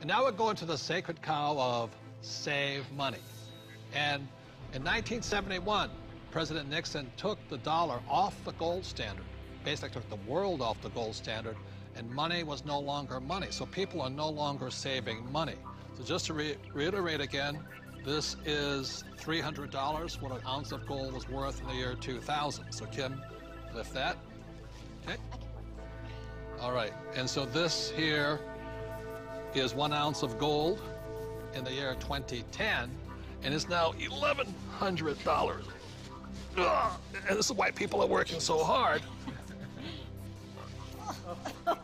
And now we're going to the sacred cow of save money. And in 1971, President Nixon took the dollar off the gold standard, basically took the world off the gold standard, and money was no longer money. So people are no longer saving money. So just to reiterate again, this is $300, what an ounce of gold was worth in the year 2000. So Kim, lift that. Okay. All right, and so this here is 1 ounce of gold in the year 2010, and it's now $1,100. Ugh, and this is why people are working so hard. I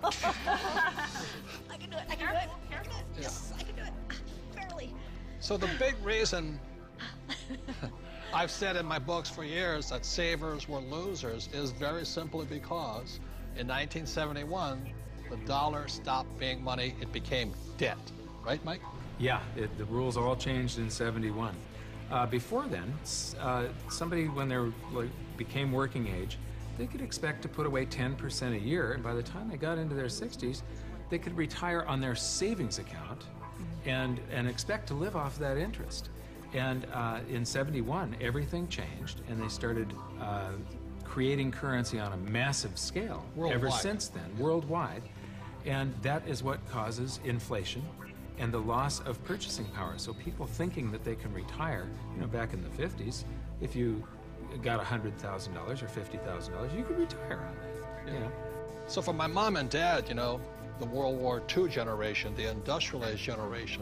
can do it, I can do it. Yes, I can do it. Barely. So the big reason I've said in my books for years that savers were losers is very simply because in 1971, the dollar stopped being money, it became debt. Right, Mike? Yeah, the rules all changed in '71. Before then, somebody, when they became working age, they could expect to put away 10% a year, and by the time they got into their 60s, they could retire on their savings account and expect to live off that interest. And in '71, everything changed, and they started creating currency on a massive scale. Worldwide. Ever since then, worldwide. And that is what causes inflation and the loss of purchasing power. So people thinking that they can retire, you know, back in the 50s, if you got $100,000 or $50,000, you could retire on that, you know. So for my mom and dad, you know, the World War II generation, the industrial age generation,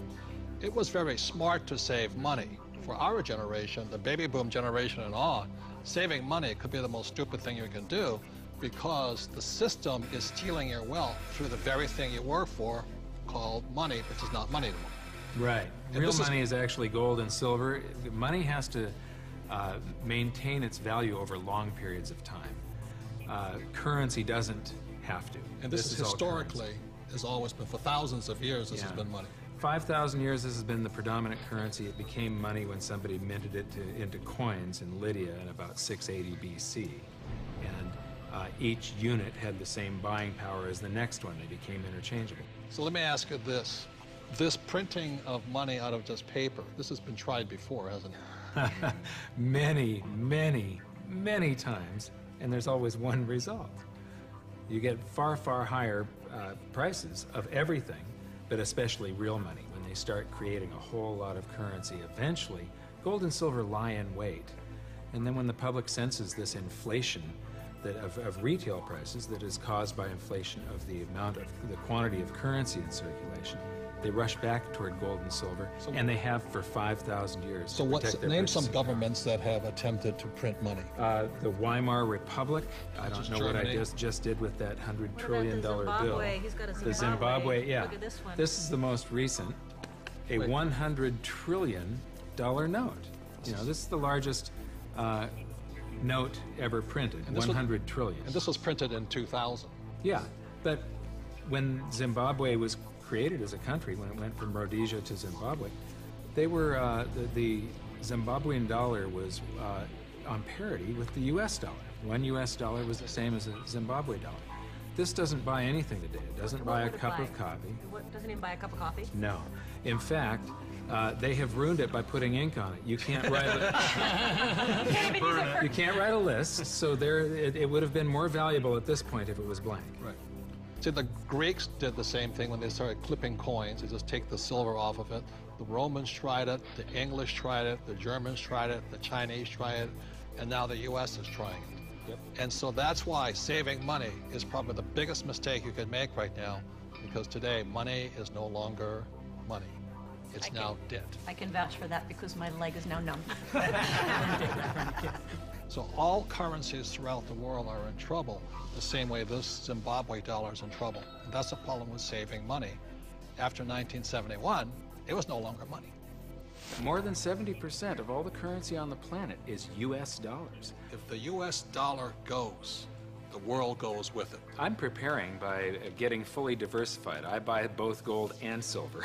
it was very smart to save money. For our generation, the baby boom generation and on, saving money could be the most stupid thing you can do because the system is stealing your wealth through the very thing you work for, called money, which is not money anymore. Right. Real money is actually gold and silver. Money has to maintain its value over long periods of time. Currency doesn't have to. And this is historically, has always been, for thousands of years, this has been money. 5,000 years, this has been the predominant currency. It became money when somebody minted it into coins in Lydia in about 680 BC. And each unit had the same buying power as the next one. They became interchangeable. So let me ask you this. This printing of money out of just paper, this has been tried before, hasn't it? Many, many, many times, and there's always one result. You get far, far higher prices of everything, but especially real money. When they start creating a whole lot of currency, eventually, gold and silver lie in wait. And then when the public senses this inflation of retail prices that is caused by inflation of the quantity of currency in circulation, they rush back toward gold and silver, and they have for 5,000 years. So name some governments that have attempted to print money. The Weimar Republic. I don't know Germany. What I just did with that $100 trillion bill. He's got a Zimbabwe. The Zimbabwe, yeah. Look at this one. This is the most recent, a $100 trillion note. You know, this is the largest note ever printed, 100 trillion. And this was printed in 2000. Yeah, but when Zimbabwe was created as a country, when it went from Rhodesia to Zimbabwe, they were, the Zimbabwean dollar was on parity with the US dollar. $1 US was the same as a Zimbabwe dollar. This doesn't buy anything today. It doesn't buy a cup of coffee. What, doesn't even buy a cup of coffee? No. In fact, they have ruined it by putting ink on it. You can't write you can't write a list, so it would have been more valuable at this point if it was blank. Right. See, the Greeks did the same thing when they started clipping coins. They just take the silver off of it. The Romans tried it, the English tried it, the Germans tried it, the Chinese tried it, and now the US is trying it. Yep. And so that's why saving money is probably the biggest mistake you could make right now, because today money is no longer money. It's now debt. I can vouch for that because my leg is now numb. So all currencies throughout the world are in trouble, the same way this Zimbabwe dollar is in trouble. And that's the problem with saving money. After 1971, it was no longer money. More than 70% of all the currency on the planet is US dollars. If the US dollar goes, the world goes with it. I'm preparing by getting fully diversified. I buy both gold and silver.